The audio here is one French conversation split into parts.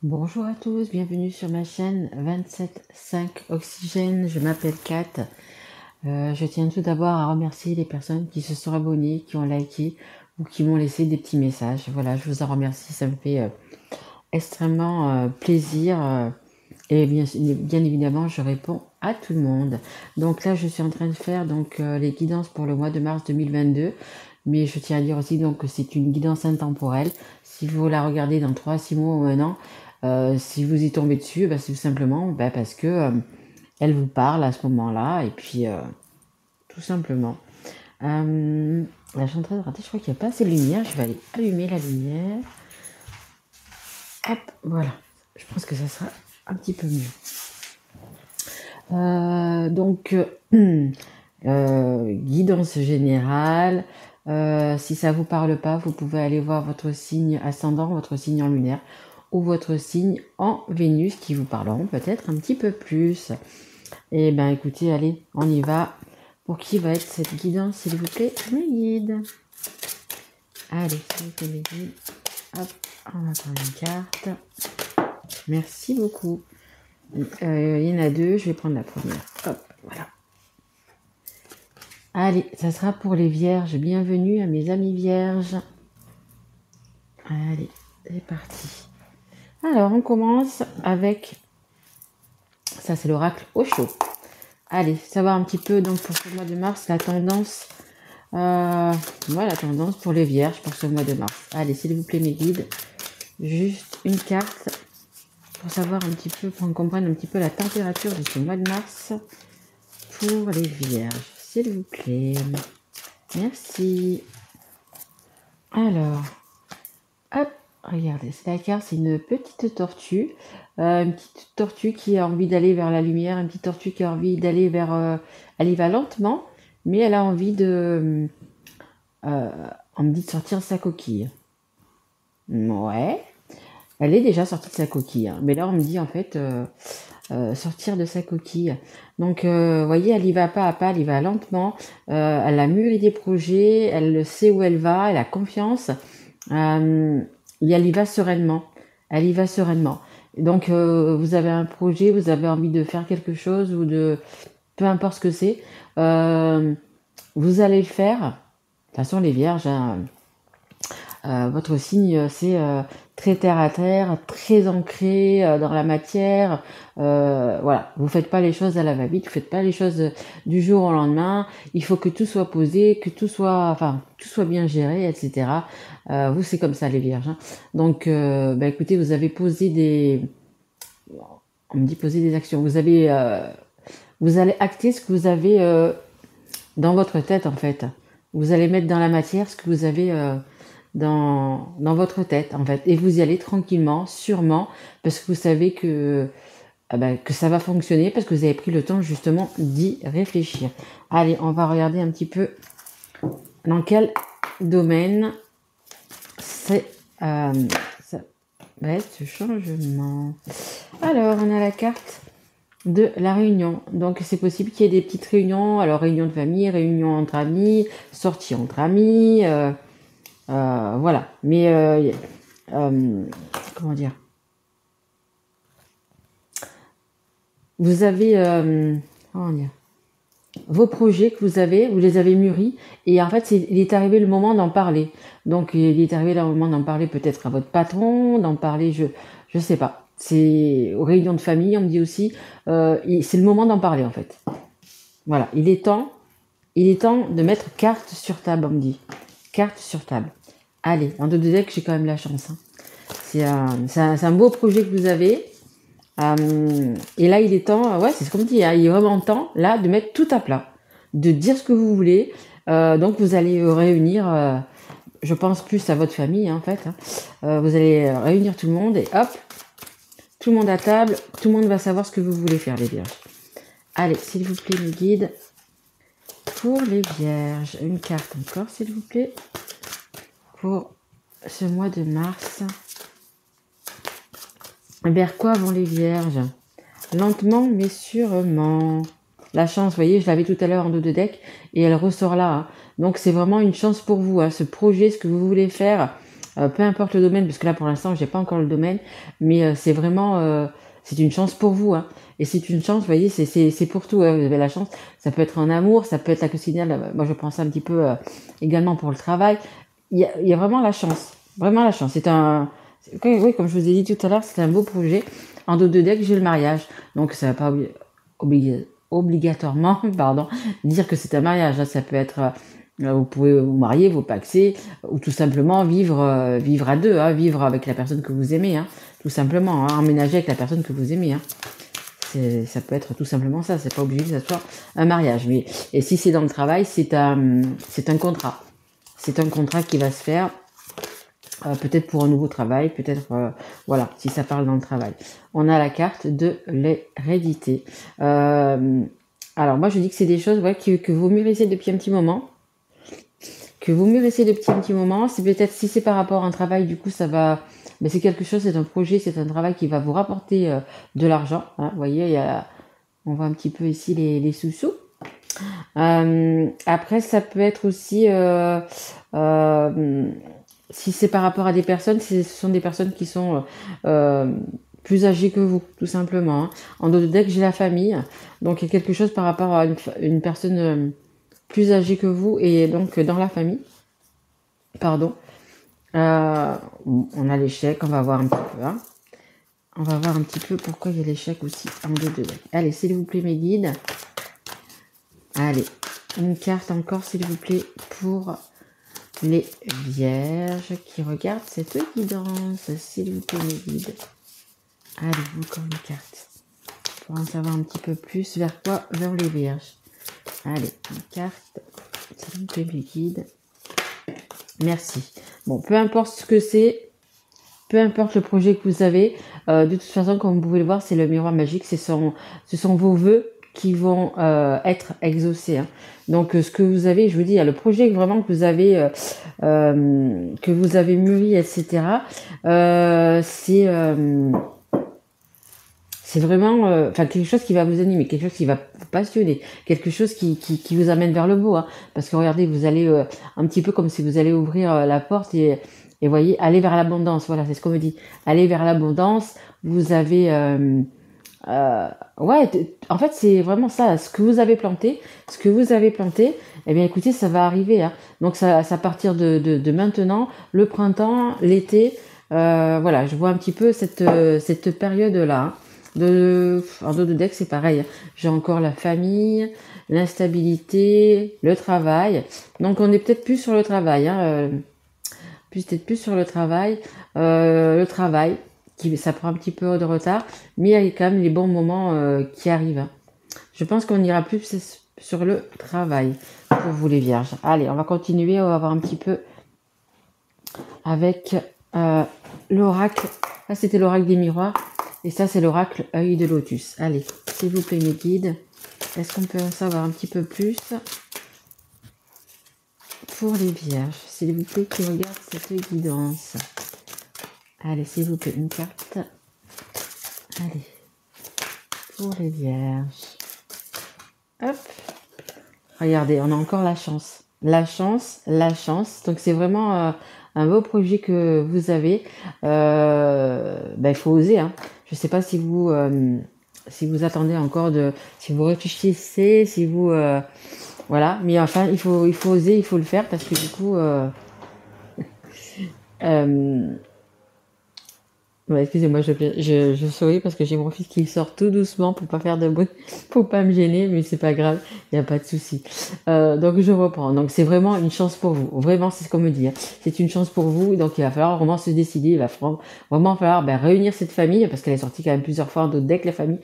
Bonjour à tous, bienvenue sur ma chaîne 27.5 Oxygène, je m'appelle Kat. Je tiens tout d'abord à remercier les personnes qui se sont abonnées, qui ont liké ou qui m'ont laissé des petits messages. Voilà, je vous en remercie, ça me fait extrêmement plaisir. Et bien évidemment, je réponds à tout le monde. Donc là, je suis en train de faire les guidances pour le mois de mars 2022. Mais je tiens à dire aussi que c'est une guidance intemporelle. Si vous la regardez dans 3, 6 mois ou un an, si vous y tombez dessus, c'est tout simplement parce que elle vous parle à ce moment-là. Et puis, tout simplement. Là, je suis en train de rater, je crois qu'il n'y a pas assez de lumière. Je vais aller allumer la lumière. Hop, voilà. Je pense que ça sera un petit peu mieux. Guidance générale. Si ça vous parle pas, vous pouvez aller voir votre signe ascendant, votre signe en lunaire ou votre signe en Vénus qui vous parleront peut-être un petit peu plus. Et ben écoutez, allez, on y va. Pour qui va être cette guidance, s'il vous plaît, mes guides? Allez, s'il vous plaît, mes guides. Hop, on va prendre une carte. Merci beaucoup. Il y en a deux, je vais prendre la première. Hop, voilà. Allez, ça sera pour les vierges. Bienvenue à mes amis vierges. Allez, c'est parti. Alors, on commence avec... Ça, c'est l'oracle au chaud. Allez, savoir un petit peu, donc, pour ce mois de mars, la tendance... voilà, la tendance pour les vierges pour ce mois de mars. Allez, s'il vous plaît, mes guides. Juste une carte pour savoir un petit peu, pour qu'on comprenne un petit peu la température de ce mois de mars pour les vierges. S'il vous plaît. Merci. Alors, hop, regardez, c'est la carte, c'est une petite tortue. Une petite tortue qui a envie d'aller vers la lumière, une petite tortue qui a envie d'aller vers... elle y va lentement, mais elle a envie de... on me dit de sortir de sa coquille. Ouais, elle est déjà sortie de sa coquille, hein. Mais là on me dit en fait sortir de sa coquille. Donc vous voyez, elle y va pas à pas, elle y va lentement. Elle a mûri des projets, elle sait où elle va, elle a confiance. Et elle y va sereinement. Elle y va sereinement. Donc vous avez un projet, vous avez envie de faire quelque chose ou de peu importe ce que c'est, vous allez le faire. De toute façon, les vierges, hein, votre signe, c'est très terre à terre, très ancré dans la matière. Voilà, vous faites pas les choses à la va-vite, vous faites pas les choses du jour au lendemain. Il faut que tout soit posé, que tout soit bien géré, etc. Vous, c'est comme ça, les vierges, hein. Donc, écoutez, vous avez posé des... On me dit poser des actions. Vous allez acter ce que vous avez dans votre tête, en fait. Vous allez mettre dans la matière ce que vous avez dans votre tête, en fait. Et vous y allez tranquillement, sûrement, parce que vous savez que ça va fonctionner, parce que vous avez pris le temps, justement, d'y réfléchir. Allez, on va regarder un petit peu dans quel domaine c'est ça va être ce changement. Alors, on a la carte de la réunion. Donc, c'est possible qu'il y ait des petites réunions. Alors, réunion de famille, réunion entre amis, sortie entre amis. Voilà. Mais, comment dire? Vous avez, comment dire? Vos projets que vous les avez mûris. Et en fait, il est arrivé le moment d'en parler. Donc, il est arrivé le moment d'en parler peut-être à votre patron, d'en parler, je sais pas. C'est aux réunions de famille, on me dit aussi. C'est le moment d'en parler, en fait. Voilà, il est temps de mettre carte sur table, on me dit. Carte sur table. Allez, en 2 deck, j'ai quand même la chance, hein. C'est un beau projet que vous avez. Et là, il est temps, ouais, c'est ce qu'on me dit, hein, il est vraiment temps, là, de mettre tout à plat, de dire ce que vous voulez. Donc, vous allez réunir, je pense plus à votre famille, hein, en fait, hein. Vous allez réunir tout le monde et hop, tout le monde à table, tout le monde va savoir ce que vous voulez faire, les vierges. Allez, s'il vous plaît, mes guides, pour les vierges, une carte encore, s'il vous plaît, pour ce mois de mars. Vers quoi vont les vierges? Lentement mais sûrement. La chance, vous voyez, je l'avais tout à l'heure en dos de deck et elle ressort là, hein. Donc c'est vraiment une chance pour vous, hein. Ce projet, ce que vous voulez faire, peu importe le domaine, parce que là pour l'instant j'ai pas encore le domaine, mais c'est vraiment c'est une chance pour vous, hein. Et c'est une chance, vous voyez, c'est pour tout, hein. Vous avez la chance, ça peut être en amour, ça peut être la coccinelle, moi je pense un petit peu également pour le travail. Il y a vraiment la chance. Oui, comme je vous ai dit tout à l'heure, c'est un beau projet. En dos de deck, j'ai le mariage, donc ça va pas obligatoirement, pardon, dire que c'est un mariage, hein. Ça peut être, vous pouvez vous marier, vous paxer, ou tout simplement vivre à deux, hein, vivre avec la personne que vous aimez, hein, tout simplement, hein, emménager avec la personne que vous aimez, hein. Ça peut être tout simplement ça, c'est pas obligé que ça soit un mariage. Et si c'est dans le travail, c'est un contrat. C'est un contrat qui va se faire, peut-être pour un nouveau travail, peut-être, voilà, si ça parle dans le travail. On a la carte de l'hérédité. Alors moi je dis que c'est des choses, ouais, que vous mûrissez depuis un petit moment. Que vous mûrissez depuis un petit moment. C'est peut-être, si c'est par rapport à un travail, du coup ça va... Mais c'est quelque chose, c'est un projet, c'est un travail qui va vous rapporter de l'argent, hein. Vous voyez, on voit un petit peu ici les sous-sous. Après, ça peut être aussi, si c'est par rapport à des personnes, ce sont des personnes qui sont plus âgées que vous, tout simplement, hein. En dos de deck, j'ai la famille, donc il y a quelque chose par rapport à une personne plus âgée que vous, et donc dans la famille, pardon. On a l'échec, on va voir un petit peu, hein. On va voir un petit peu pourquoi il y a l'échec aussi en dos de deck. Allez, s'il vous plaît, mes guides. Allez, une carte encore, s'il vous plaît, pour les vierges qui regardent cette guidance, s'il vous plaît, mes guides. Allez, encore une carte. Pour en savoir un petit peu plus vers quoi? Vers les vierges. Allez, une carte, s'il vous plaît, mes guides. Merci. Bon, peu importe ce que c'est, peu importe le projet que vous avez, de toute façon, comme vous pouvez le voir, c'est le miroir magique, ce sont vos vœux qui vont être exaucés, hein. Donc ce que vous avez, je vous dis, il y a le projet vraiment que vous avez mûri, etc. C'est vraiment quelque chose qui va vous animer, quelque chose qui va vous passionner, quelque chose qui vous amène vers le beau, hein. Parce que regardez, vous allez un petit peu comme si vous allez ouvrir la porte et voyez, aller vers l'abondance. Voilà, c'est ce qu'on me dit. Aller vers l'abondance. Vous avez ouais, en fait, c'est vraiment ça. Ce que vous avez planté, eh bien, écoutez, ça va arriver, hein. Donc, ça à partir de maintenant, le printemps, l'été, voilà, je vois un petit peu cette période-là, hein. En dos de deck, c'est pareil, hein. J'ai encore la famille, l'instabilité, le travail. Donc, on est peut-être plus sur le travail, hein, peut-être plus sur le travail. Le travail, ça prend un petit peu de retard, mais il y a quand même les bons moments qui arrivent, hein. Je pense qu'on ira plus sur le travail pour vous les vierges. Allez, on va continuer, on va voir un petit peu avec l'oracle. Ça, c'était l'oracle des miroirs. Et ça, c'est l'oracle œil de lotus. Allez, s'il vous plaît, mes guides, est-ce qu'on peut en savoir un petit peu plus pour les vierges, s'il vous plaît, qui regardent cette guidance? Allez, s'il vous plaît, une carte. Allez, pour les vierges. Hop. Regardez, on a encore la chance. La chance, la chance. Donc, c'est vraiment un beau projet que vous avez. Il faut oser, hein. Je ne sais pas si vous attendez encore si vous réfléchissez, si vous... voilà, mais enfin, il faut oser, il faut le faire parce que du coup... ouais, excusez-moi, je souris parce que j'ai mon fils qui sort tout doucement pour pas faire de bruit, pour pas me gêner, mais c'est pas grave, il n'y a pas de souci. Donc je reprends. Donc c'est vraiment une chance pour vous. Vraiment, c'est ce qu'on me dit, hein. C'est une chance pour vous. Donc il va falloir vraiment se décider. Il va vraiment falloir réunir cette famille parce qu'elle est sortie quand même plusieurs fois en d'autres decks, la famille.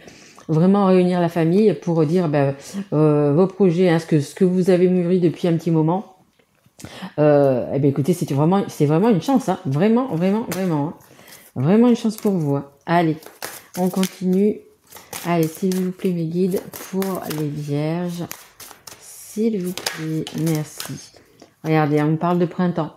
Vraiment réunir la famille pour dire vos projets, hein, ce que vous avez mûri depuis un petit moment. Écoutez, c'est vraiment une chance, hein. Vraiment, vraiment, vraiment, hein. Vraiment une chance pour vous, hein. Allez, on continue. Allez, s'il vous plaît, mes guides, pour les vierges. S'il vous plaît, merci. Regardez, on me parle de printemps.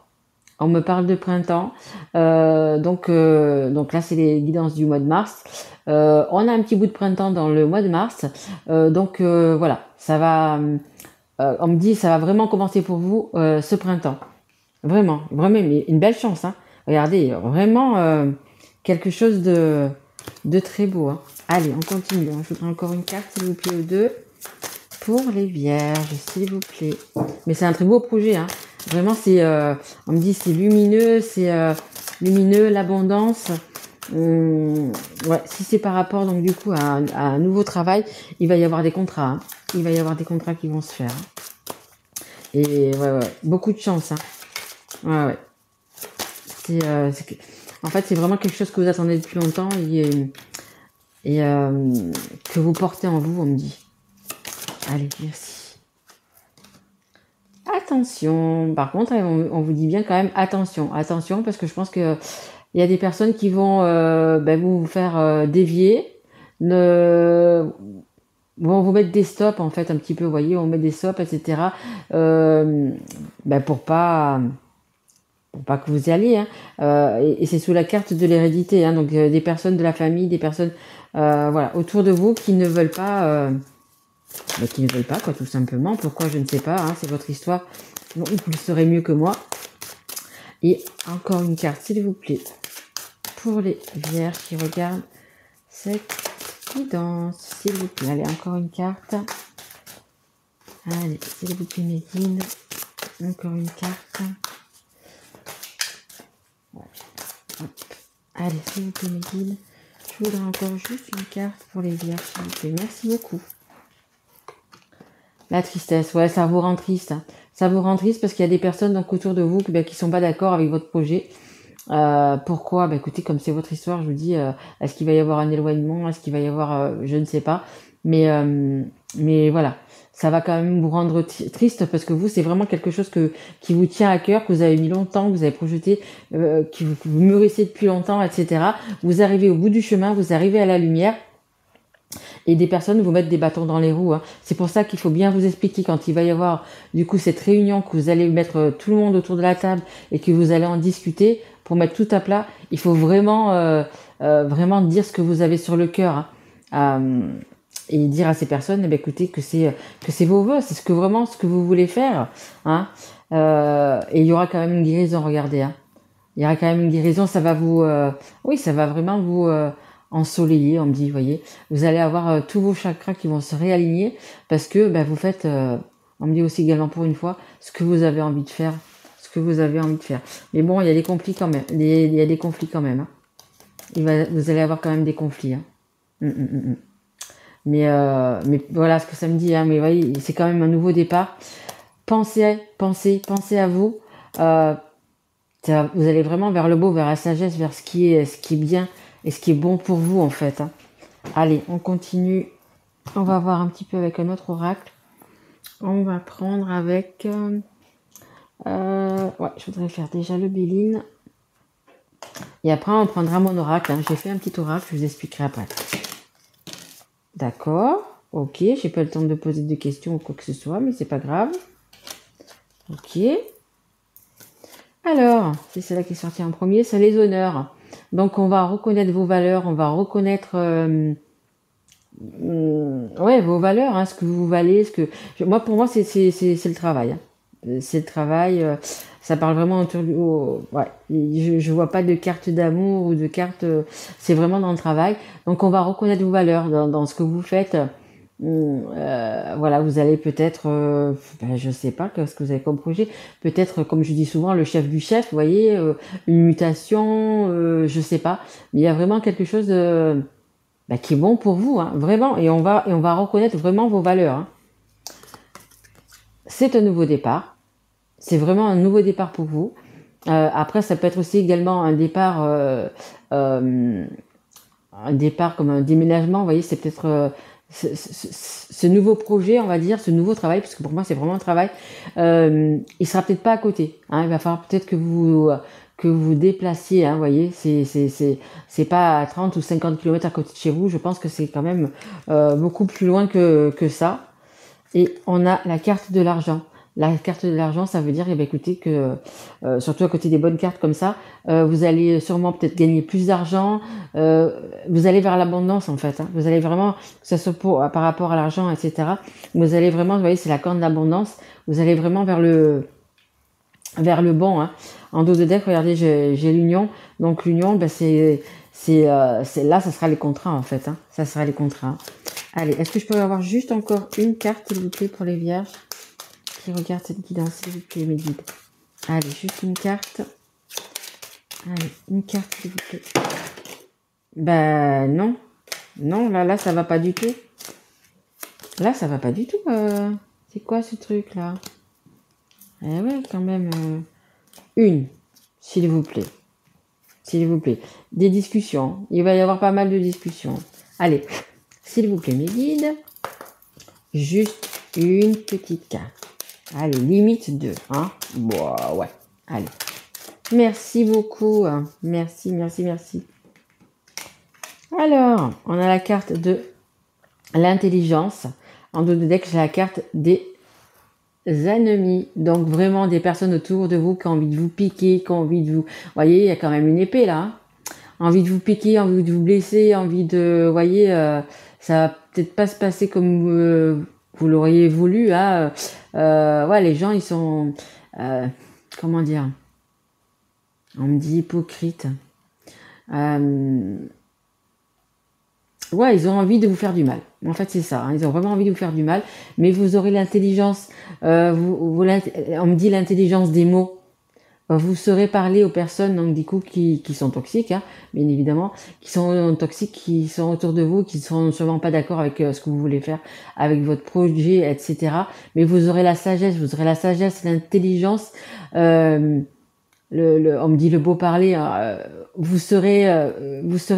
On me parle de printemps. Donc là, c'est les guidances du mois de mars. On a un petit bout de printemps dans le mois de mars. Voilà, ça va... on me dit, ça va vraiment commencer pour vous ce printemps. Vraiment, vraiment, mais une belle chance, hein. Regardez, vraiment quelque chose de très beau. Hein. Allez, on continue. Je voudrais encore une carte, s'il vous plaît, ou deux. Pour les vierges, s'il vous plaît. Mais c'est un très beau projet. Hein. Vraiment, on me dit c'est lumineux, lumineux, l'abondance. Ouais, si c'est par rapport donc du coup à un nouveau travail, il va y avoir des contrats. Hein. Il va y avoir des contrats qui vont se faire. Hein. Et ouais, beaucoup de chance. Hein. Ouais. En fait, c'est vraiment quelque chose que vous attendez depuis longtemps et que vous portez en vous, on me dit. Allez, merci. Attention. Par contre, on vous dit bien quand même attention. Attention, parce que je pense que il y a des personnes qui vont vous faire dévier, vont vous mettre des stops en fait un petit peu, vous voyez, on met des stops, etc. Pour pas que vous y alliez. Hein. Et c'est sous la carte de l'hérédité, hein, donc des personnes de la famille, des personnes voilà, autour de vous qui ne veulent pas, quoi, tout simplement. Pourquoi, je ne sais pas, hein, c'est votre histoire, vous le saurez mieux que moi. Et encore une carte, s'il vous plaît, pour les vierges qui regardent cette guidance, s'il vous plaît. Allez, encore une carte. Allez, s'il vous plaît, mes guides. Encore une carte. Hop. Allez, s'il vous plaît, mes guides. Je voudrais encore juste une carte pour les vierges, s'il vous plaît. Merci beaucoup. La tristesse, ouais, ça vous rend triste. Hein. Ça vous rend triste parce qu'il y a des personnes donc autour de vous qui sont pas d'accord avec votre projet. Pourquoi? Écoutez, comme c'est votre histoire, je vous dis, est-ce qu'il va y avoir un éloignement? Est-ce qu'il va y avoir, je ne sais pas. Mais voilà, ça va quand même vous rendre triste parce que vous, c'est vraiment quelque chose qui vous tient à cœur, que vous avez mis longtemps, que vous avez projeté, que vous mûrissez depuis longtemps, etc. Vous arrivez au bout du chemin, vous arrivez à la lumière. Et des personnes vous mettent des bâtons dans les roues. Hein. C'est pour ça qu'il faut bien vous expliquer quand il va y avoir du coup cette réunion, que vous allez mettre tout le monde autour de la table et que vous allez en discuter pour mettre tout à plat. Il faut vraiment dire ce que vous avez sur le cœur et dire à ces personnes, écoutez, que c'est vos vœux, c'est ce que vous voulez faire. Hein. Et il y aura quand même une guérison, regardez. Hein. Il y aura quand même une guérison, ça va ça va vraiment vous ensoleillé, on me dit, voyez, vous allez avoir tous vos chakras qui vont se réaligner parce que vous faites, on me dit aussi également pour une fois, ce que vous avez envie de faire, Mais bon, il y a des conflits quand même, il y a des conflits quand même. Hein. Vous allez avoir quand même des conflits. Hein. Mais voilà ce que ça me dit. Hein. Mais voyez, c'est quand même un nouveau départ. Pensez à vous. Vous allez vraiment vers le beau, vers la sagesse, vers ce qui est bien. Et ce qui est bon pour vous, en fait. Hein. Allez, on continue. On va voir un petit peu avec un autre oracle. On va prendre avec... je voudrais faire déjà le Béline. Et après, on prendra mon oracle. Hein. J'ai fait un petit oracle, je vous expliquerai après. D'accord. Ok, j'ai pas le temps de poser de questions ou quoi que ce soit, mais c'est pas grave. Ok. Alors, c'est celle-là qui est sortie en premier, c'est les honneurs. Donc, on va reconnaître vos valeurs, on va reconnaître vos valeurs, hein, ce que vous valez. Moi, pour moi, c'est le travail. Hein. C'est le travail. Ça parle vraiment autour du... je vois pas de carte d'amour ou de carte... c'est vraiment dans le travail. Donc, on va reconnaître vos valeurs dans ce que vous faites. Vous allez peut-être, je sais pas ce que vous avez comme projet, peut-être comme je dis souvent le chef du chef, vous voyez, une mutation, je sais pas, mais il y a vraiment quelque chose qui est bon pour vous, hein, vraiment, et on va reconnaître vraiment vos valeurs. Hein. C'est un nouveau départ, c'est vraiment un nouveau départ pour vous. Après, ça peut être aussi également un départ comme un déménagement, vous voyez, c'est peut-être ce nouveau projet, on va dire, ce nouveau travail, parce que pour moi c'est vraiment un travail, il sera peut-être pas à côté. Hein, il va falloir peut-être que vous déplaciez. Hein, vous voyez, c'est pas à 30 ou 50 km à côté de chez vous. Je pense que c'est quand même beaucoup plus loin que ça. Et on a la carte de l'argent. La carte de l'argent, ça veut dire, écoutez, que surtout à côté des bonnes cartes comme ça, vous allez sûrement peut-être gagner plus d'argent. Vous allez vers l'abondance en fait. Hein. Vous allez vraiment, que ce soit par rapport à l'argent, etc. Vous allez vraiment, vous voyez, c'est la corne d'abondance. Vous allez vraiment vers vers le bon. Hein. En dos de deck, regardez, j'ai l'union. Donc l'union, ben, là, ça sera les contrats en fait. Hein. Ça sera les contrats. Allez, est-ce que je peux avoir juste encore une carte, s'il vous plaît, pour les vierges qui regardent cette guidance, s'il vous plaît, mes guides. Allez, juste une carte. Allez, une carte, s'il vous plaît. Ben non. Non, là, ça va pas du tout. Là, ça va pas du tout. C'est quoi ce truc-là? Eh ouais, quand même. Une, s'il vous plaît. S'il vous plaît. Des discussions. Il va y avoir pas mal de discussions. Allez, s'il vous plaît, mes guides. Juste une petite carte. Allez, limite 2. Hein? Bon, ouais. Allez. Merci beaucoup. Hein. Merci, merci, merci. Alors, on a la carte de l'intelligence. En dos de deck, j'ai la carte des ennemis. Donc, vraiment des personnes autour de vous qui ont envie de vous piquer, qui ont envie de vous... Vous voyez, il y a quand même une épée là. Hein. Envie de vous piquer, envie de vous blesser, envie de... Vous voyez, ça va peut-être pas se passer comme vous l'auriez voulu. Hein. Ouais, les gens, ils sont... comment dire? On me dit hypocrite. Ouais, ils ont envie de vous faire du mal. En fait, c'est ça. Hein. Ils ont vraiment envie de vous faire du mal. Mais vous aurez l'intelligence. On me dit l'intelligence des mots. Vous saurez parler aux personnes, donc du coup, qui sont toxiques, hein, bien évidemment, qui sont toxiques, qui sont autour de vous, qui sont sûrement pas d'accord avec ce que vous voulez faire, avec votre projet, etc. Mais vous aurez la sagesse, l'intelligence. On me dit le beau parler, vous saurez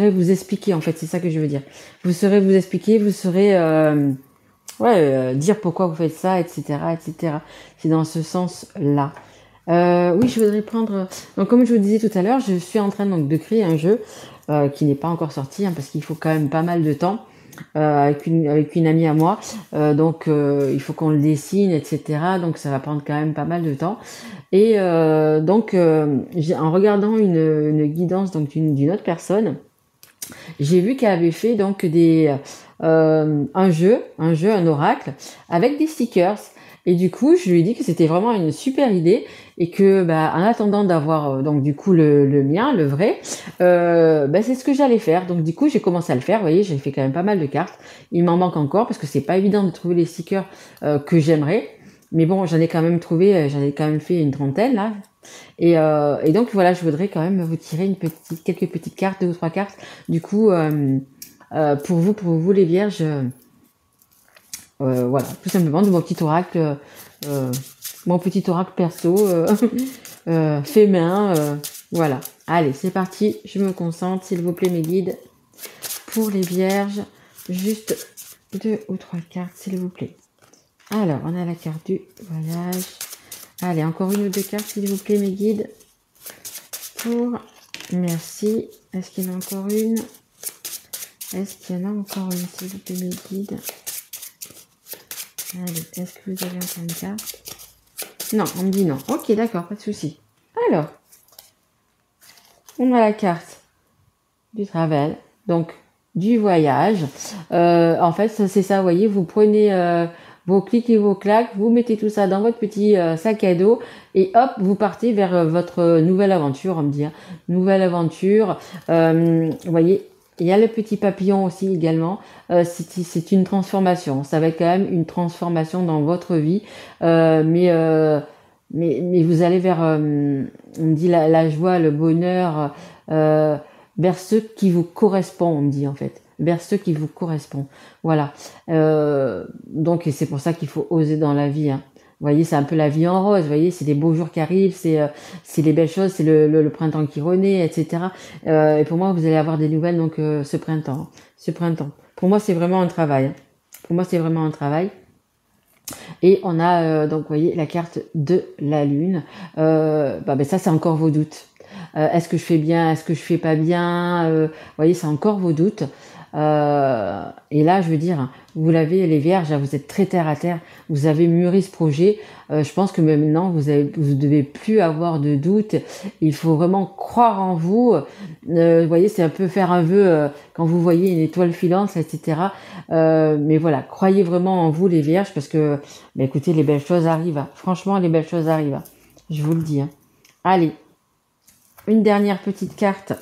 vous expliquer, en fait, c'est ça que je veux dire. Vous saurez vous expliquer, vous saurez dire pourquoi vous faites ça, etc., etc. C'est dans ce sens-là. Oui, je voudrais prendre... Donc, comme je vous disais tout à l'heure, je suis en train donc de créer un jeu qui n'est pas encore sorti, hein, parce qu'il faut quand même pas mal de temps. Avec une amie à moi, donc il faut qu'on le dessine, etc. Donc ça va prendre quand même pas mal de temps. Et donc en regardant une guidance donc d'une autre personne, j'ai vu qu'elle avait fait donc un oracle avec des stickers. Et du coup, je lui ai dit que c'était vraiment une super idée et que, en attendant d'avoir donc du coup le mien, le vrai, c'est ce que j'allais faire. Donc du coup, j'ai commencé à le faire. Vous voyez, j'ai fait quand même pas mal de cartes. Il m'en manque encore parce que c'est pas évident de trouver les stickers que j'aimerais. Mais bon, j'en ai quand même fait une trentaine là. Et donc voilà, je voudrais quand même vous tirer quelques petites cartes, 2 ou 3 cartes. Du coup, pour vous les vierges. Voilà, tout simplement de mon petit oracle perso, fait main, voilà. Allez, c'est parti, je me concentre, s'il vous plaît, mes guides. Pour les vierges, juste 2 ou 3 cartes, s'il vous plaît. Alors, on a la carte du voyage. Allez, encore 1 ou 2 cartes, s'il vous plaît, mes guides. Merci. Est-ce qu'il y en a encore une? S'il vous plaît, mes guides? Allez, est-ce que vous avez encore une carte? Non, on me dit non. Ok, d'accord, pas de souci. Alors, on a la carte du travel, donc du voyage. En fait, c'est ça, vous voyez, vous prenez vos clics et vos claques, vous mettez tout ça dans votre petit sac à dos et hop, vous partez vers votre nouvelle aventure, on me dit. Hein. Nouvelle aventure, vous voyez. Il y a le petit papillon aussi également, c'est une transformation, ça va être quand même une transformation dans votre vie, mais vous allez vers, on me dit la joie, le bonheur, vers ce qui vous correspond, on me dit en fait, vers ce qui vous correspond, voilà. Donc c'est pour ça qu'il faut oser dans la vie, hein. Vous voyez, c'est un peu la vie en rose, vous voyez, c'est des beaux jours qui arrivent, c'est les belles choses, c'est le printemps qui renaît, etc. Et pour moi, vous allez avoir des nouvelles donc ce printemps. Pour moi, c'est vraiment un travail. Et on a donc, vous voyez, la carte de la lune. Ça, c'est encore vos doutes. Est-ce que je fais bien? Est-ce que je fais pas bien? Vous voyez, c'est encore vos doutes. Et là, je veux dire, vous l'avez, les vierges, vous êtes très terre à terre, vous avez mûri ce projet. Je pense que maintenant, vous devez plus avoir de doute. Il faut vraiment croire en vous. Vous voyez, c'est un peu faire un vœu quand vous voyez une étoile filante, etc. Mais voilà, croyez vraiment en vous, les vierges, parce que, écoutez, les belles choses arrivent. Franchement, les belles choses arrivent. Je vous le dis. Hein. Allez, une dernière petite carte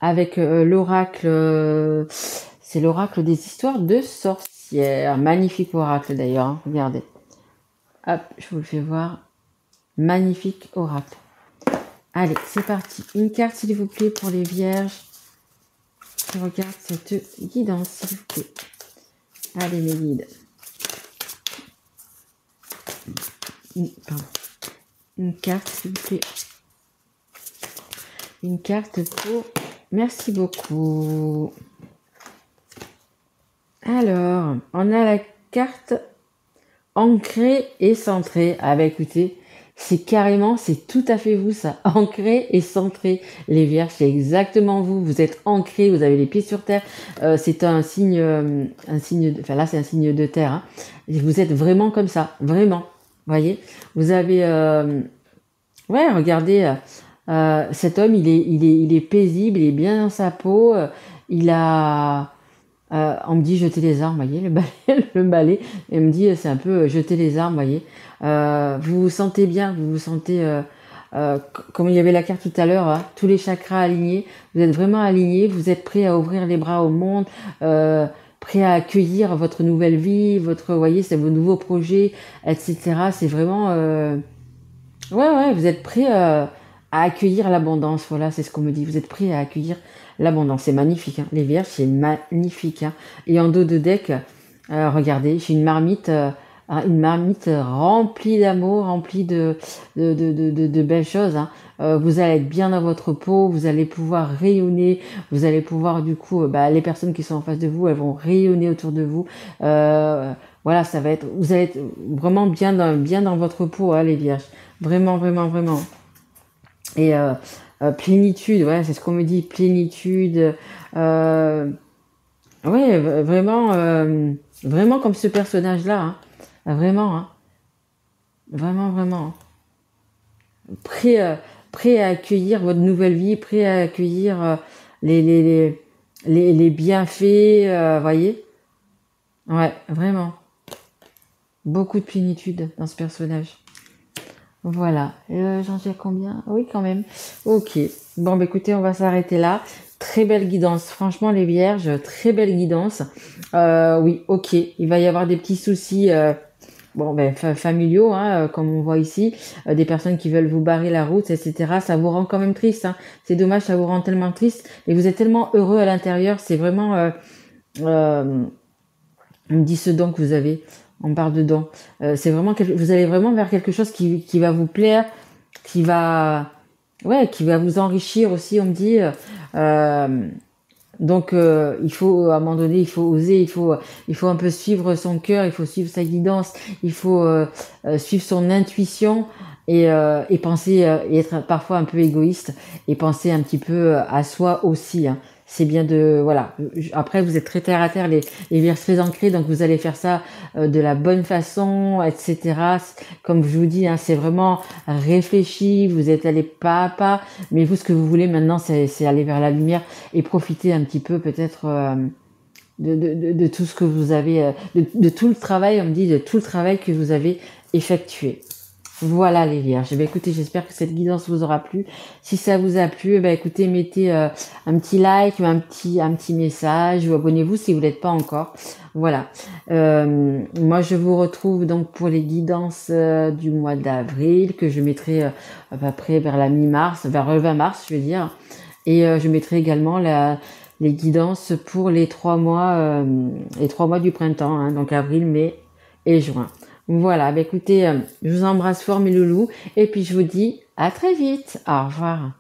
avec l'oracle. C'est l'oracle des histoires de sorcières. Magnifique oracle d'ailleurs. Hein. Regardez. Hop, je vous le fais voir. Magnifique oracle. Allez, c'est parti. Une carte, s'il vous plaît, pour les vierges. Je regarde cette guidance, s'il vous plaît. Allez, mes guides. Une carte, s'il vous plaît. Une carte pour... Merci beaucoup. Alors, on a la carte ancrée et centrée. Ah bah écoutez, c'est carrément, c'est tout à fait vous ça. Ancré et centré. Les vierges, c'est exactement vous. Vous êtes ancré, vous avez les pieds sur terre. C'est un signe, enfin là c'est un signe de terre. Hein. Vous êtes vraiment comme ça, vraiment. Voyez, vous avez, ouais, regardez, cet homme, il est paisible, il est bien dans sa peau. Il a, on me dit jeter les armes, voyez, le balai. Et on me dit c'est un peu jeter les armes, voyez. Vous vous sentez bien, vous vous sentez, comme il y avait la carte tout à l'heure, hein, tous les chakras alignés. Vous êtes vraiment alignés, vous êtes prêts à ouvrir les bras au monde. Prêt à accueillir votre nouvelle vie, votre, voyez, c'est vos nouveaux projets, etc. C'est vraiment, ouais, vous êtes prêt à accueillir l'abondance. Voilà, c'est ce qu'on me dit. Vous êtes prêt à accueillir l'abondance. C'est magnifique, hein. Les vierges, c'est magnifique. Hein. Et en dos de deck, regardez, j'ai une marmite remplie d'amour, remplie de belles choses. Hein. Vous allez être bien dans votre peau, vous allez pouvoir rayonner, vous allez pouvoir du coup, les personnes qui sont en face de vous, elles vont rayonner autour de vous. Voilà, ça va être, vous allez être vraiment bien dans votre peau, hein, les vierges. Vraiment, vraiment, vraiment. Et plénitude, ouais, c'est ce qu'on me dit, plénitude. Ouais, vraiment comme ce personnage-là. Hein. Vraiment, hein. Vraiment, vraiment. Prêt à accueillir votre nouvelle vie, prêt à accueillir les bienfaits, voyez. Ouais, vraiment. Beaucoup de plénitude dans ce personnage. Voilà. J'en ai combien? Oui, quand même. Ok. Bon, bah, écoutez, on va s'arrêter là. Très belle guidance. Franchement, les vierges, très belle guidance. Oui, ok. Il va y avoir des petits soucis familiaux, hein, comme on voit ici. Des personnes qui veulent vous barrer la route, etc. Ça vous rend quand même triste. Hein. C'est dommage, ça vous rend tellement triste. Et vous êtes tellement heureux à l'intérieur. C'est vraiment... on me dit ce don que vous avez. On parle de don. C'est vraiment vous allez vraiment vers quelque chose qui va vous plaire, qui va vous enrichir aussi. On me dit. Donc il faut à un moment donné, il faut oser, il faut un peu suivre son cœur, il faut suivre sa guidance, il faut suivre son intuition et penser et être parfois un peu égoïste et penser un petit peu à soi aussi. Hein. C'est bien de voilà. Après vous êtes très terre à terre, les vierges très ancrés, donc vous allez faire ça de la bonne façon, etc. Comme je vous dis, hein, c'est vraiment réfléchi. Vous êtes allé pas à pas, mais vous ce que vous voulez maintenant, c'est aller vers la lumière et profiter un petit peu peut-être de tout ce que vous avez, de tout le travail. On me dit de tout le travail que vous avez effectué. Voilà les vierges. Écoutez, j'espère que cette guidance vous aura plu. Si ça vous a plu, écoutez, mettez un petit like, un petit message ou abonnez-vous si vous l'êtes pas encore. Voilà. Moi, je vous retrouve donc pour les guidances du mois d'avril que je mettrai à peu près vers la mi-mars, vers le 20 mars, je veux dire. Et je mettrai également les guidances pour les 3 mois du printemps, hein, donc avril, mai et juin. Voilà, écoutez, je vous embrasse fort mes loulous et puis je vous dis à très vite. Au revoir.